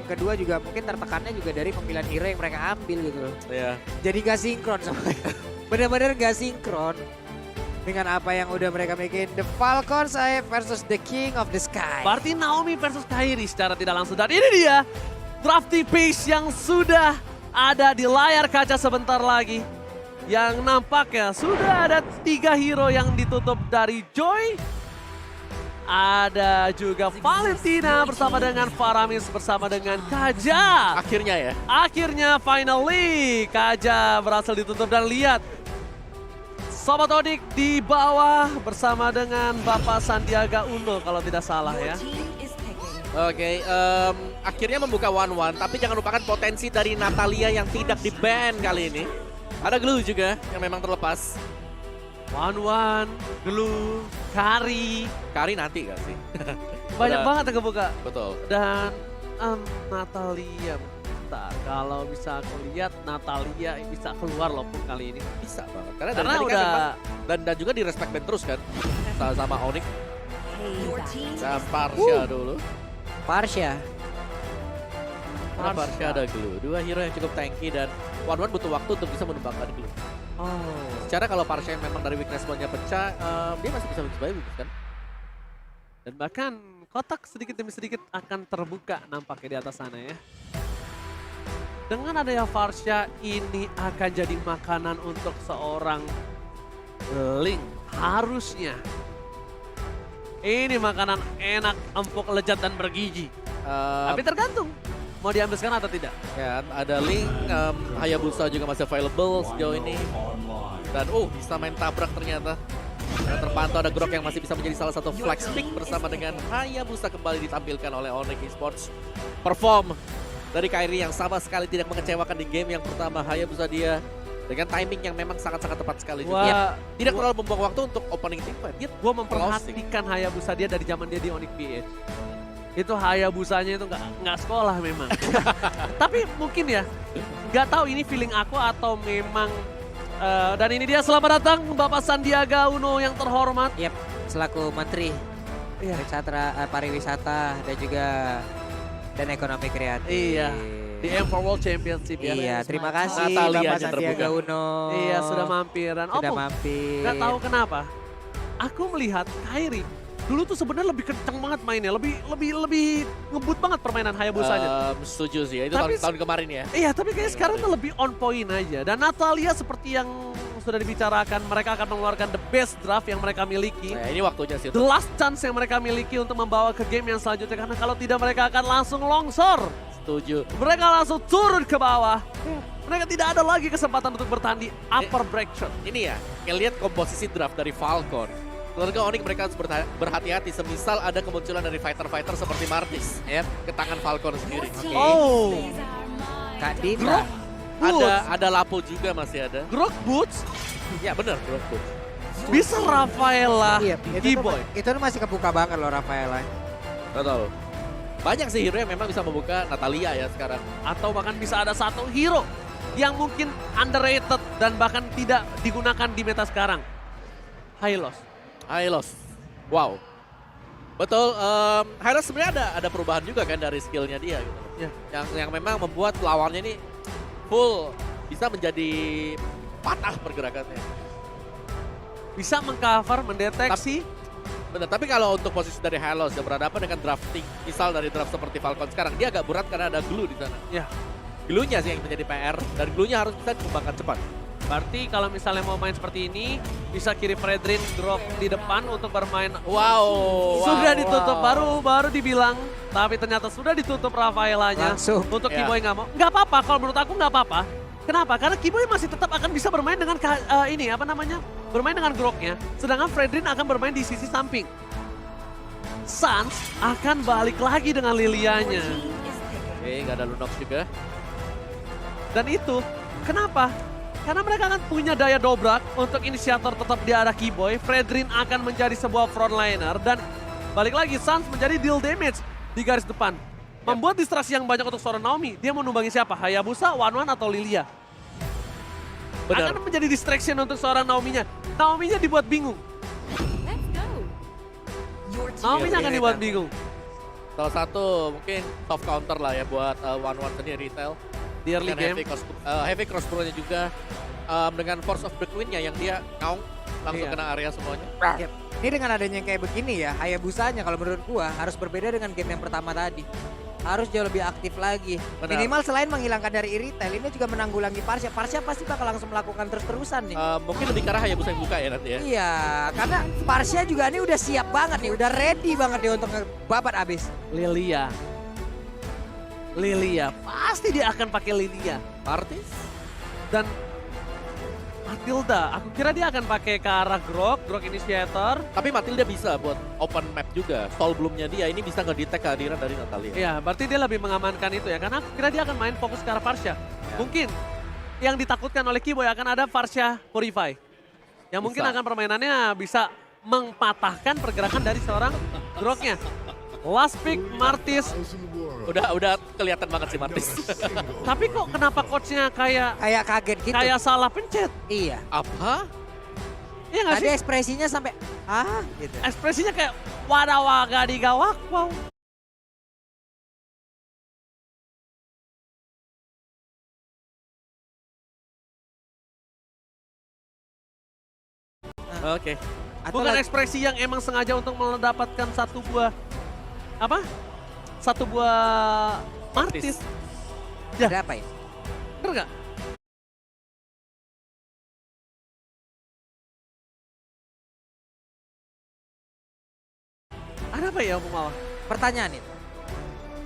kedua juga mungkin tertekannya juga dari pemilihan hero yang mereka ambil gitu loh. Iya. Jadi gak sinkron sama bener-bener gak sinkron dengan apa yang udah mereka bikin. The Falcons versus the King of the Sky. Berarti Naomi versus Kairi secara tidak langsung. Dan ini dia drafty pace yang sudah ada di layar kaca sebentar lagi. Yang nampaknya sudah ada 3 hero yang ditutup dari Joy. Ada juga Valentina bersama dengan Faramis bersama dengan Kaja. Akhirnya ya. Akhirnya finally Kaja berhasil ditutup dan lihat. Sobat Odik di bawah bersama dengan Bapak Sandiaga Uno kalau tidak salah ya. Oke, akhirnya membuka 1-1, tapi jangan lupakan potensi dari Natalia yang tidak di-ban kali ini. Ada Glue juga yang memang terlepas. 1-1, Glue, Kari. Kari nanti gak sih? Banyak Udah. banget yang kebuka. Betul. Dan Natalia, bentar, kalau bisa aku lihat Natalia bisa keluar loh Pung kali ini. Bisa banget. Karena dari Karena tadi kan udah memang, dan juga di respect ban terus kan. Sama Onyx. Dan Parsha dulu. Parsha. Karena Parsha ada Glue. 2 hero yang cukup tanky dan 1-1 butuh waktu untuk bisa menumbangkan Glue. Oh. Secara kalau Parsha yang memang dari weakness one-nya pecah, dia masih bisa survive kan? Dan bahkan kotak sedikit demi sedikit akan terbuka nampaknya di atas sana ya. Dengan adanya Farsha ini akan jadi makanan untuk seorang Link. Harusnya. Ini makanan enak, empuk, lezat, dan bergizi. Tapi tergantung mau diambil sekarang atau tidak. Ya, ada Link, Hayabusa juga masih available sejauh ini. Dan bisa main tabrak ternyata. Dan terpantau ada Grok yang masih bisa menjadi salah satu flex pick bersama dengan Hayabusa kembali ditampilkan oleh Onyx Esports. Perform dari Kairi yang sama sekali tidak mengecewakan di game yang pertama. Hayabusa dia dengan timing yang memang sangat-sangat tepat sekali. Wah, Tidak terlalu membuang waktu untuk opening team fight. Dia gue memperhatikan Hayabusa dia dari zaman dia di Onyx BH. Itu Hayabusanya itu nggak sekolah memang. Tapi mungkin ya, nggak tahu ini feeling aku atau memang. Dan ini dia selamat datang Bapak Sandiaga Uno yang terhormat. Yep, selaku Menteri Iya. Pariwisata dan juga dan ekonomi kreatif. Iya. Di M4 World Championship ya. Iya, terima kasih Natalia Bapak aja Sandiaga terbuka. Uno. Iya, sudah mampir. Dan Sudah mampir. nggak tahu kenapa. Aku melihat Kairi dulu tuh sebenarnya lebih kenceng banget mainnya, lebih ngebut banget permainan Hayabusanya. Setuju sih, itu Tapi tahun kemarin ya. Iya, tapi kayak sekarang tuh lebih on point aja. Dan Natalia seperti yang sudah dibicarakan, mereka akan mengeluarkan the best draft yang mereka miliki. Nah, ini waktunya sih. The last chance yang mereka miliki untuk membawa ke game yang selanjutnya. Karena kalau tidak mereka akan langsung longsor. Setuju. Mereka langsung turun ke bawah. Mereka tidak ada lagi kesempatan untuk bertahan di upper bracket. Ini ya, ngelihat komposisi draft dari Falcon. Keluarga Onyx mereka harus berhati-hati semisal ada kemunculan dari fighter-fighter seperti Martis ke tangan Falcon sendiri. Oh, Kak Dita. Ada Lapo juga masih ada. Grok Boots Ya bener, bro. bisa Rafaela Iya, G-Boy. itu tuh masih kebuka banget loh Rafaela. Betul. Banyak sih hero yang memang bisa membuka Natalia ya sekarang. Atau bahkan bisa ada satu hero yang mungkin underrated dan bahkan tidak digunakan di meta sekarang. Hylos. Hylos. Wow. Betul, Hylos sebenarnya ada perubahan juga kan dari skillnya dia gitu. Ya. Yang memang membuat lawannya ini full bisa menjadi patah pergerakannya. Bisa mengcover, mendeteksi. Benar, tapi kalau untuk posisi dari Hylos yang berhadapan dengan drafting, misal dari draft seperti Falcon sekarang, dia agak berat karena ada glue di sana. Ya. Glue-nya sih yang menjadi PR, dan glue-nya harus bisa dikembangkan cepat. Berarti kalau misalnya mau main seperti ini, bisa kiri Fredrin drop di depan untuk bermain. Wow. Sudah ditutup, baru dibilang. Tapi ternyata sudah ditutup Rafaelanya. Langsung. Untuk Ya. Kiboy nggak mau. Nggak apa-apa, kalau menurut aku nggak apa-apa. Kenapa? Karena Kiboy masih tetap akan bisa bermain dengan bermain dengan Groknya. Sedangkan Fredrin akan bermain di sisi samping. Sans akan balik lagi dengan Lilianya. Oke, nggak ada Lunox juga. Dan itu, kenapa? Karena mereka akan punya daya dobrak untuk inisiator tetap di arah Kiboy. Fredrin akan menjadi sebuah frontliner dan balik lagi Sans menjadi deal damage di garis depan. Membuat distraksi yang banyak untuk seorang Naomi. Dia mau numbangi siapa? Hayabusa, Wanwan, atau Lilia? Benar. Akan menjadi distraction untuk seorang Naominya. Naominya dibuat bingung. Naominya akan dibuat bingung. Salah satu mungkin soft counter lah ya buat One sendiri retail. Di early Dengan game. heavy crossbow-nya juga dengan force of the queen-nya yang dia ngaung langsung Iya. kena area semuanya. Yep. Ini dengan adanya yang kayak begini ya, Hayabusanya kalau menurut gua harus berbeda dengan game yang pertama tadi. Harus jauh lebih aktif lagi. Benar. Minimal selain menghilangkan dari Irritel, ini juga menanggulangi Parsha. Parsha pasti bakal langsung melakukan terus-terusan nih. Mungkin lebih ke arah Hayabusa yang buka ya nanti ya. Iya, karena Parsha juga ini udah siap banget nih, udah ready banget nih untuk ngebabat abis. Lilia. Pasti dia akan pakai Lilia. Martis? Dan Matilda, aku kira dia akan pakai ke arah Grok Initiator. Tapi Matilda bisa buat open map juga. Stall belumnya dia ini bisa ngedetect kehadiran dari Natalia. Iya, berarti dia lebih mengamankan itu ya. Karena aku kira dia akan main fokus ke arah Parsha. Mungkin yang ditakutkan oleh Kiboy akan ada Parsha Purify. Yang mungkin Bisa. akan permainannya bisa mempatahkan pergerakan dari seorang Groknya. Last pick Martis. Udah kelihatan banget sih Martis. Tapi kok kenapa coachnya kayak Kayak kaget gitu. salah pencet? Iya. Apa? Iya nggak Tadi sih? ekspresinya sampai gitu. Ekspresinya kayak wadawaga digawak, wow. Oke. Atau Bukan lagi- ekspresi yang emang sengaja untuk mendapatkan satu buah apa? Satu buah Martis. Ya. Ada apa ya? Bener nggak? Ada apa ya Om Mawar? Pertanyaan itu.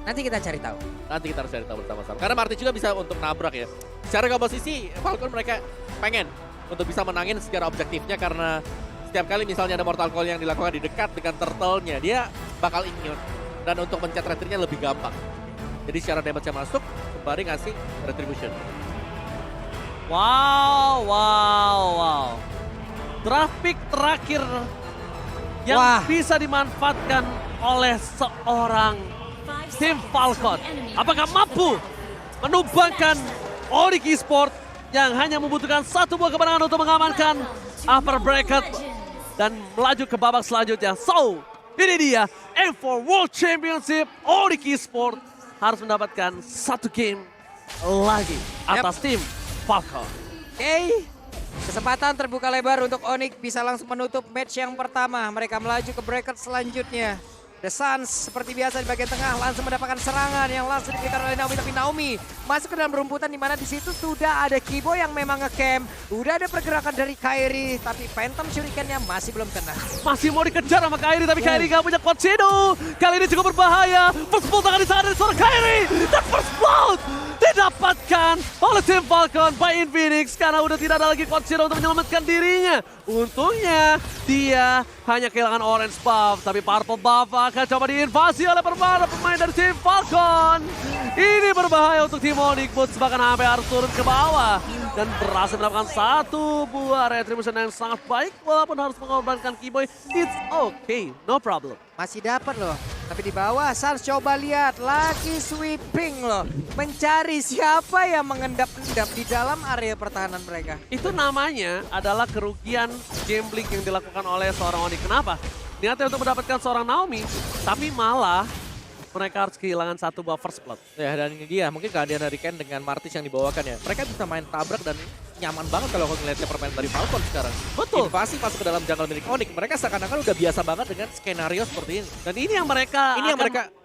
Nanti kita cari tahu. Nanti kita harus cari tahu bersama-sama. Karena Martis juga bisa untuk nabrak ya. Secara komposisi, Falcon mereka pengen untuk bisa menangin secara objektifnya karena setiap kali misalnya ada Mortal Coil yang dilakukan di dekat dengan turtle-nya, dia bakal immune. Dan untuk mencet retirnya lebih gampang. Jadi secara damage-nya masuk, sembari ngasih retribution. Wow. Draft pick terakhir yang Wah. bisa dimanfaatkan oleh seorang tim Falcon. Apakah mampu menumbangkan Onyx Esports yang hanya membutuhkan satu buah kemenangan untuk mengamankan upper bracket dan melaju ke babak selanjutnya. So, ini dia M4 World Championship Onyx Esports harus mendapatkan satu game lagi atas tim Falcon. Oke. Kesempatan terbuka lebar untuk Onyx bisa langsung menutup match yang pertama. Mereka melaju ke bracket selanjutnya. The Suns seperti biasa di bagian tengah langsung mendapatkan serangan yang langsung diberikan oleh Naomi, tapi Naomi masuk ke dalam rumputan di mana di situ sudah ada Kibo yang memang ngecamp, udah ada pergerakan dari Kairi, tapi Phantom Shuriken-nya masih belum kena. Masih mau dikejar sama Kairi, tapi Kairi gak punya Kotsino. Kali ini cukup berbahaya. First blood akan disangka dari seorang Kairi. Dan first blood didapatkan oleh tim Falcon by Infinix karena udah tidak ada lagi Kotsino untuk menyelamatkan dirinya. Untungnya dia hanya kehilangan orange buff, tapi purple buff akan coba diinvasi oleh pemain dari tim Falcon. Ini berbahaya untuk tim Onyx, Boots bahkan sampai harus turun ke bawah. Dan berhasil mendapatkan satu buah retribution yang sangat baik walaupun harus mengorbankan Kiboy. It's okay, no problem. Masih dapat loh, tapi di bawah Suns coba lihat lagi sweeping loh, mencari siapa yang mengendap-endap di dalam area pertahanan mereka. Itu namanya adalah kerugian gambling yang dilakukan oleh seorang Onyx. Kenapa? Niatnya untuk mendapatkan seorang Naomi, tapi malah mereka harus kehilangan satu buah first blood. Ya dan dia mungkin kehadiran dari Ken dengan Martis yang dibawakan ya. Mereka bisa main tabrak dan nyaman banget kalau ngeliatnya permainan dari Falcon sekarang. Betul. Invasi masuk ke dalam jungle milik Onyx. Mereka seakan-akan udah biasa banget dengan skenario seperti ini. Dan ini yang mereka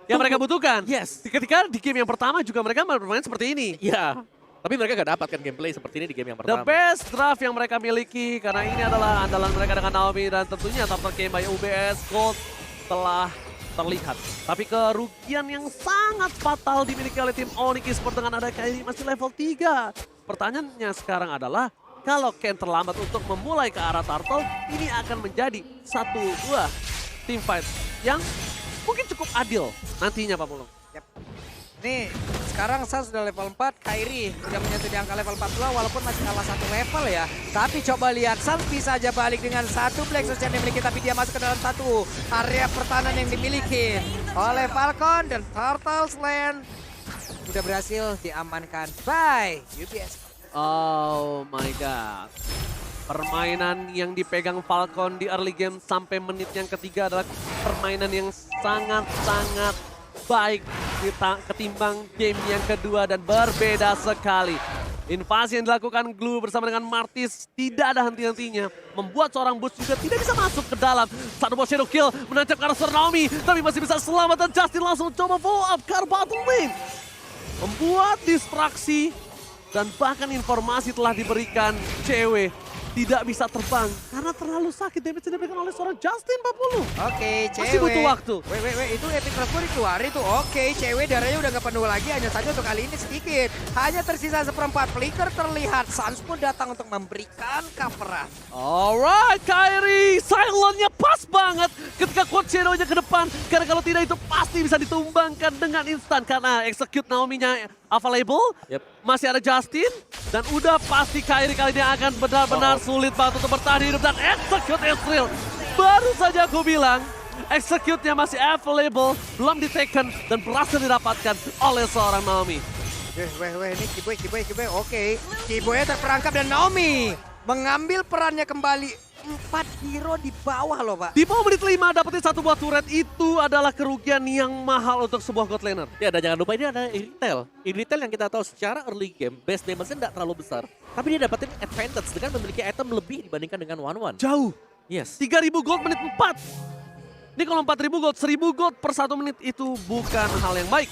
mereka butuhkan. Yes. Ketika di game yang pertama juga mereka bermain seperti ini. Iya. Tapi mereka gak dapatkan gameplay seperti ini di game yang The pertama. best draft yang mereka miliki karena ini adalah andalan mereka dengan Naomi dan tentunya top game by UBS Gold telah terlihat. Tapi kerugian yang sangat fatal dimiliki oleh tim Onyx Esports dengan ada Kairi masih level 3. Pertanyaannya sekarang adalah kalau Ken terlambat untuk memulai ke arah Turtle, ini akan menjadi satu buah team fight yang mungkin cukup adil nantinya Pak Mulung. Yap. Nih, sekarang Suns sudah level 4, Kairi sudah menyentuh di angka level 42 walaupun masih kalah satu level ya. Tapi coba lihat, Suns bisa aja balik dengan satu Black Source yang dimiliki, tapi dia masuk ke dalam satu area pertahanan yang dimiliki oleh Falcon dan Turtles Land sudah berhasil diamankan by UBS. Oh my god. Permainan yang dipegang Falcon di early game sampai menit yang ketiga adalah permainan yang sangat-sangat baik ketimbang game yang kedua dan berbeda sekali. Invasi yang dilakukan Glue bersama dengan Martis tidak ada henti-hentinya. Membuat seorang Boots juga tidak bisa masuk ke dalam. Satu buah Shadow Kill menancap ke arah Naomi. Tapi masih bisa selamat dan Justin langsung coba follow up ke arah bottom lane. Membuat distraksi dan bahkan informasi telah diberikan cewek. Tidak bisa terbang karena terlalu sakit. Damage yang diberikan oleh seorang Justin 40. Oke, cewek. Masih butuh waktu. Wait, itu Epic Transfer dikeluarin tuh. Oke, cewek darahnya udah gak penuh lagi. Hanya saja untuk kali ini sedikit. Hanya tersisa seperempat. Flicker terlihat. Suns pun datang untuk memberikan coveran. Alright, Kairi. Silentnya pas banget ketika Quad Shadow-nya ke depan. Karena kalau tidak itu pasti bisa ditumbangkan dengan instan. Karena execute Naomi-nya available. Yep. Masih ada Justin. Dan udah pasti Kairi kali ini akan benar-benar sulit banget untuk bertahan hidup. Dan execute Ezreal. Baru saja aku bilang. Execute-nya masih available. Belum di-taken. Dan berhasil didapatkan oleh seorang Naomi. Ini Kiboy. Oke, Kiboy terperangkap dan Naomi mengambil perannya kembali. 4 hero di bawah loh, Pak. Di bawah menit 5 dapetin satu buah turret itu adalah kerugian yang mahal untuk sebuah god laner. Ya, dan jangan lupa ini ada Irithel. Irithel yang kita tahu secara early game, base damage-nya tidak terlalu besar. Tapi dia dapetin advantage dengan memiliki item lebih dibandingkan dengan 1-1. Jauh. Yes. 3000 gold menit 4. Ini kalau 4000 gold, 1000 gold per 1 menit itu bukan hal yang baik.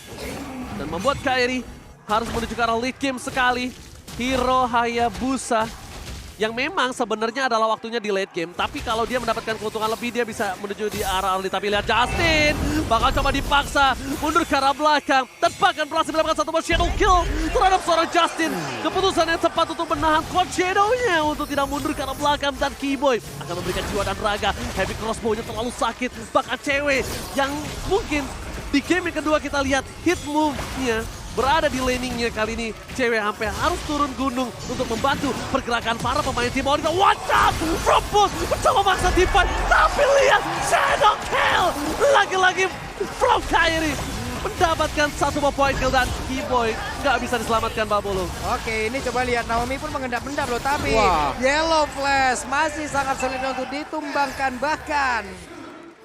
Dan membuat Kairi harus menuju ke arah late game sekali. Hero Hayabusa yang memang sebenarnya adalah waktunya di late game. Tapi kalau dia mendapatkan keuntungan lebih, dia bisa menuju di arah early. Tapi lihat Justin, bakal coba dipaksa mundur ke arah belakang. Dan bahkan berhasil mendapatkan satu buah Shadow Kill terhadap seorang Justin. Keputusan yang tepat untuk menahan Quad Shadow-nya untuk tidak mundur ke arah belakang. Dan Kiboy akan memberikan jiwa dan raga. Heavy Crossbow-nya terlalu sakit. Bahkan cewek yang mungkin di game yang kedua kita lihat hit move-nya berada di laningnya kali ini. Cewek sampai harus turun gunung untuk membantu pergerakan para pemain tim Orita. Watch out! From mencoba maksa Divine. Tapi lihat Shadow Kill! Lagi-lagi from Kairi mendapatkan satu buah point kill dan Kiboy nggak bisa diselamatkan Babulu. Oke, ini coba lihat Naomi pun mengendap-endap loh. Tapi Wah. Yellow Flash masih sangat sulit untuk ditumbangkan. Bahkan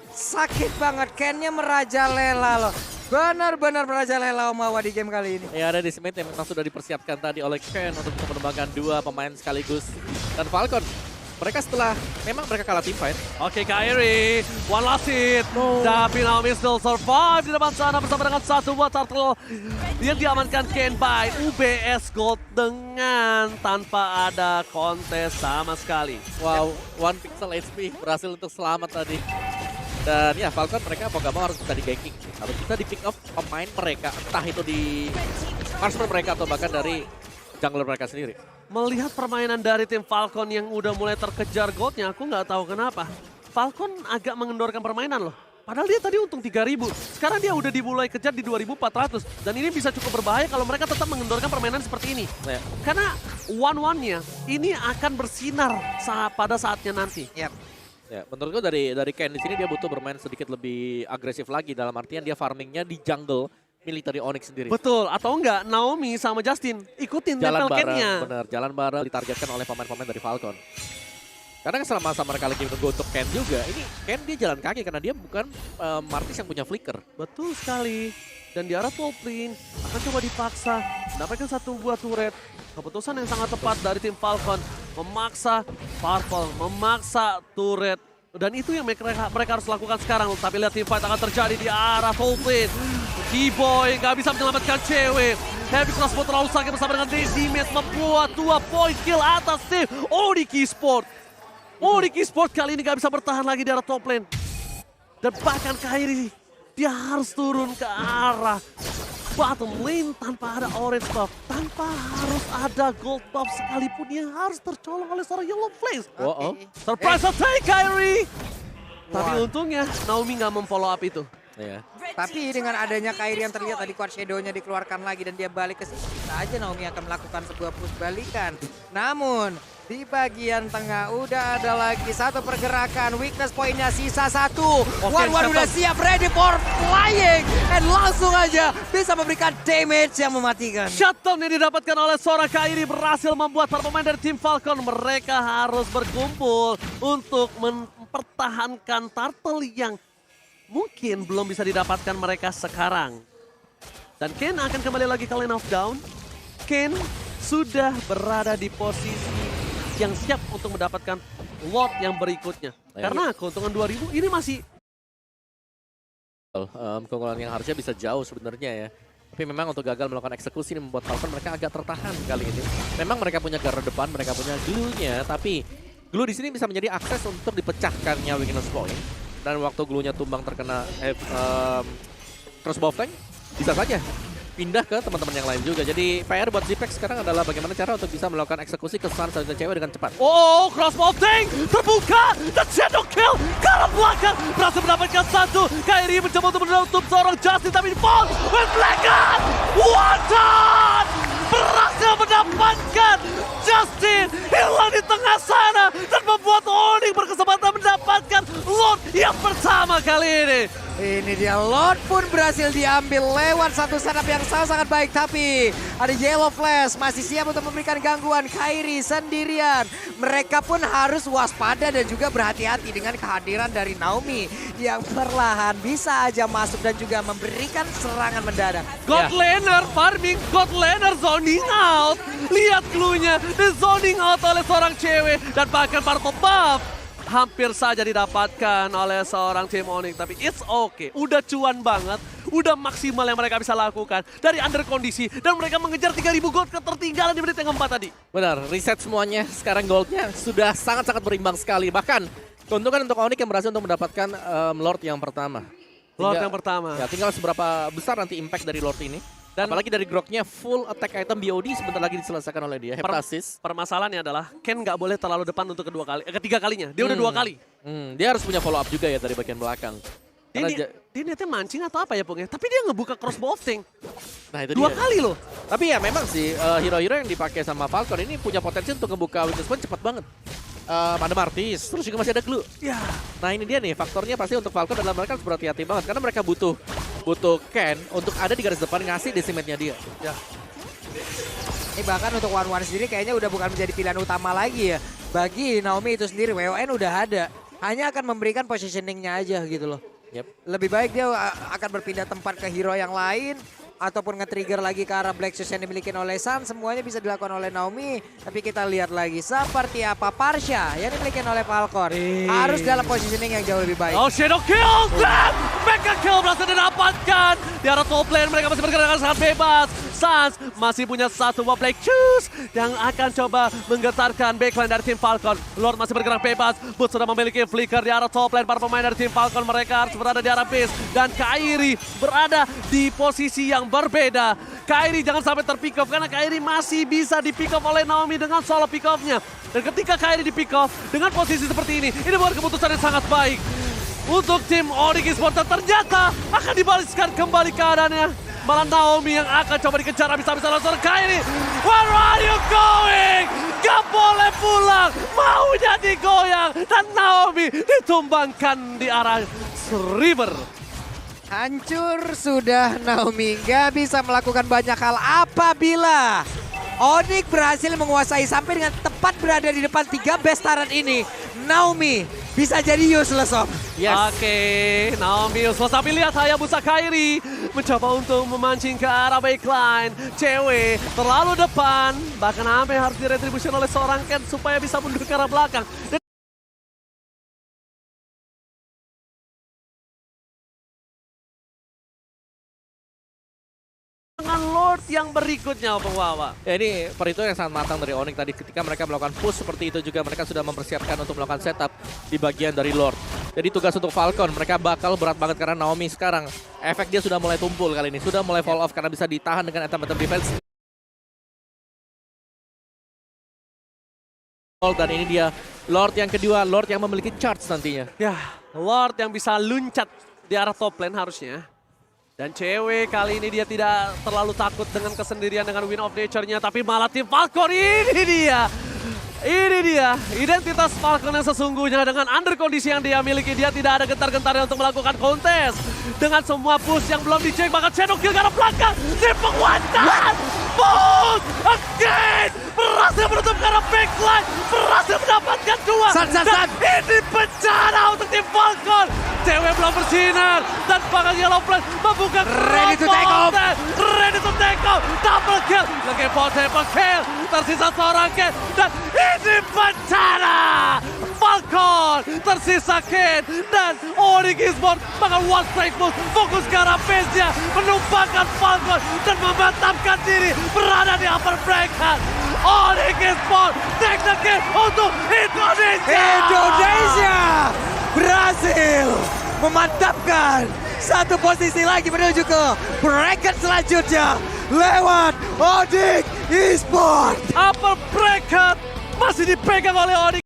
sakit banget. Ken-nya merajalela loh. Benar-benar merajalela Omawa di game kali ini. Ya, ada di Smith yang memang sudah dipersiapkan tadi oleh Ken untuk mengembangkan dua pemain sekaligus. Dan Falcon, mereka setelah memang mereka kalah teamfight. Oke, Kairi, one last hit. Tapi Naomi still survive di depan sana bersama dengan satu buah turtle yang diamankan Ken by UBS Gold dengan tanpa ada kontes sama sekali. Wow, one pixel HP berhasil untuk selamat tadi. Dan ya, Falcon mereka mau gak mau harus bisa di ganking. Harus bisa di pick up pemain mereka. Entah itu di marksman mereka atau bahkan dari jungler mereka sendiri. Melihat permainan dari tim Falcon yang udah mulai terkejar goldnya, aku nggak tahu kenapa. Falcon agak mengendorkan permainan loh. Padahal dia tadi untung 3.000. Sekarang dia udah dimulai kejar di 2.400. Dan ini bisa cukup berbahaya kalau mereka tetap mengendorkan permainan seperti ini. Ya. Karena one-one-nya ini akan bersinar pada saatnya nanti. Yap. Ya, menurutku dari Ken di sini dia butuh bermain sedikit lebih agresif lagi, dalam artian dia farmingnya di jungle military Onyx sendiri. Betul, atau enggak Naomi sama Justin ikutin Jalan tempel bareng, Ken-nya. bener, jalan bareng ditargetkan oleh pemain-pemain dari Falcon. Karena selama mereka lagi menunggu untuk Ken juga, ini Ken dia jalan kaki karena dia bukan Martis yang punya flicker. Betul sekali. Dan di arah top lane akan coba dipaksa mendapatkan satu buah turret. Keputusan yang sangat tepat dari tim Falcon. Memaksa Purple, memaksa turret. Dan itu yang mereka harus lakukan sekarang. Tapi lihat team fight akan terjadi di arah top lane. Kiboy nggak bisa menyelamatkan cewek. Heavy Crossbow terlalu sakit bersama dengan Decimates membuat 2 point kill atas tim Odiki Sport. Odiki Sport kali ini nggak bisa bertahan lagi di arah top lane. Dan bahkan Kairi, dia harus turun ke arah bottom lane tanpa ada orange buff. Tanpa harus ada gold buff sekalipun yang harus tercolong oleh seorang Yellow Flames. Oh. Surprise attack Kairi! Tapi untungnya Naomi nggak memfollow up itu. Ya. Tapi dengan adanya Kairi yang terlihat tadi Quad Shadow-nya dikeluarkan lagi dan dia balik ke sini, bisa aja Naomi akan melakukan sebuah push balikan. Namun di bagian tengah udah ada lagi satu pergerakan, weakness pointnya sisa 1. One udah siap, ready for flying, and langsung aja bisa memberikan damage yang mematikan. Shutdown yang didapatkan oleh seorang Kairi berhasil membuat para pemain dari tim Falcon mereka harus berkumpul untuk mempertahankan turtle yang mungkin belum bisa didapatkan mereka sekarang. Dan Ken akan kembali lagi ke lane of down. Ken sudah berada di posisi yang siap untuk mendapatkan lot yang berikutnya. Karena keuntungan 2000 ini masih keunggulan yang harusnya bisa jauh sebenarnya ya. Tapi memang untuk gagal melakukan eksekusi ini membuat Falcon mereka agak tertahan kali ini. Memang mereka punya garda depan, mereka punya glue-nya, tapi glue di sini bisa menjadi akses untuk dipecahkannya weakness point. Dan waktu glue-nya tumbang terkena crossbow tank, bisa saja pindah ke teman-teman yang lain juga. Jadi PR buat Zipex sekarang adalah bagaimana cara untuk bisa melakukan eksekusi ke Sun dan cewek dengan cepat. oh, crossbow tank terbuka dan shadow kill ke arah belakang. Berhasil mendapatkan satu. Kairi mencoba untuk menutup seorang Justin tapi fall with Blackout. One shot! Berhasil mendapatkan Justin hilang di tengah sana dan membuat Onyx berkesempatan mendapatkan lot yang pertama kali ini. Ini dia, Lord pun berhasil diambil lewat satu setup yang sangat baik. Tapi ada Yellow Flash masih siap untuk memberikan gangguan. Kairi sendirian. Mereka pun harus waspada dan juga berhati-hati dengan kehadiran dari Naomi. Yang perlahan bisa aja masuk dan juga memberikan serangan mendadak. God laner farming, God laner zoning out. Lihat clue-nya, di zoning out oleh seorang cewek. Dan bahkan Purple Buff hampir saja didapatkan oleh seorang tim Onyx. Tapi it's okay, udah cuan banget, udah maksimal yang mereka bisa lakukan dari under kondisi. Dan mereka mengejar 3000 gold ketertinggalan di menit yang keempat tadi. Benar, reset semuanya. Sekarang goldnya sudah sangat-sangat berimbang sekali. Bahkan keuntungan untuk Onyx yang berhasil untuk mendapatkan Lord yang pertama. Lord yang pertama. Ya, tinggal seberapa besar nanti impact dari Lord ini. Dan apalagi dari groknya full attack item BOD sebentar lagi diselesaikan oleh dia. Heptasis. Permasalahannya adalah Ken nggak boleh terlalu depan untuk ketiga kalinya. Dia udah 2 kali. Dia harus punya follow up juga ya dari bagian belakang. Dia niatnya mancing atau apa ya Pung? Tapi dia ngebuka crossbow thing. Nah itu 2 kali loh. Tapi ya memang sih hero-hero yang dipakai sama Falcon ini punya potensi untuk ngebuka weakness point cepat banget. Ada Martis, terus juga masih ada Glue. Ya. Nah ini dia nih, faktornya pasti untuk Falcon adalah mereka harus berhati-hati banget. Karena mereka butuh Ken untuk ada di garis depan ngasih decimate-nya dia. Ya. Ini bahkan untuk One sendiri kayaknya udah bukan menjadi pilihan utama lagi ya. Bagi Naomi itu sendiri, WON udah ada. Hanya akan memberikan positioning-nya aja gitu loh. Lebih baik dia akan berpindah tempat ke hero yang lain. Ataupun nge-trigger lagi ke arah Black Shoes yang dimiliki oleh Sun. Semuanya bisa dilakukan oleh Naomi. Tapi kita lihat lagi seperti apa Parsha yang dimiliki oleh Falcon. Harus dalam positioning yang jauh lebih baik. Oh, Shadow Kill! Dan Mega Kill berhasil didapatkan. Di arah top lane mereka masih bergerak dengan sangat bebas. Suns masih punya satu buah Black Shoes yang akan coba menggetarkan backline dari tim Falcon. Lord masih bergerak bebas. Boots sudah memiliki flicker di arah top lane. Para pemain dari tim Falcon mereka harus berada di arah base. Dan Kairi berada di posisi yang berbeda. Kairi jangan sampai terpick off karena Kairi masih bisa di pick off oleh Naomi dengan solo pick off-nya. Dan ketika Kairi di pick off dengan posisi seperti ini bukan keputusan yang sangat baik untuk tim Onyx Esports. Ternyata akan dibalikkan kembali keadaannya. Malah Naomi yang akan coba dikejar habis-habisan langsung Kairi. Where are you going? Gak boleh pulang, maunya digoyang dan Naomi ditumbangkan di arah River. Hancur sudah Naomi, nggak bisa melakukan banyak hal apabila Onyx berhasil menguasai sampai dengan tepat berada di depan 3 best turret ini. Naomi bisa jadi useless Om. Yes. Oke, Naomi useless tapi lihat Hayabusa Kairi mencoba untuk memancing ke arah backline. Cewek terlalu depan, bahkan sampai harus diretribution oleh seorang Ken supaya bisa mundur ke arah belakang. Dengan Lord yang berikutnya, Bang Wawa. Ya ini perhitungan yang sangat matang dari Onyx tadi ketika mereka melakukan push seperti itu juga mereka sudah mempersiapkan untuk melakukan setup di bagian dari Lord. Jadi tugas untuk Falcon mereka bakal berat banget karena Naomi sekarang efek dia sudah mulai tumpul kali ini, sudah mulai fall off karena bisa ditahan dengan item-item defense. Dan ini dia Lord yang kedua, Lord yang memiliki charge nantinya. Ya, Lord yang bisa luncat di arah top lane harusnya. Dan cewek kali ini dia tidak terlalu takut dengan kesendirian dengan Win of Nature-nya. Tapi malah tim Falcon ini dia. Ini dia identitas Falcon yang sesungguhnya dengan under kondisi yang dia miliki. Dia tidak ada gentar-gentarnya untuk melakukan kontes. Dengan semua push yang belum dicek bahkan Shadow Kill ke arah belakang. Tim penguatan! Push! Again! Berhasil menutup ke arah backline. Berhasil mendapatkan 2. San. Dan ini bencana untuk tim Falcon. Cewek belum Coba bersinar dan bahkan Yellow Flash membuka Ready to take off. Ready to take off. Double kill. Lagi possible kill. Tersisa seorang Ken dan ini bencana. Falcon tersisa Ken dan Onyx Esports bahkan one strike move fokus ke arah base-nya, menumpangkan Falcon dan memantapkan diri berada di upper bracket. Onyx Esports take the game untuk Indonesia. Indonesia berhasil memantapkan satu posisi lagi menuju ke bracket selanjutnya lewat Onyx Esports. Upper bracket masih dipegang oleh Onyx.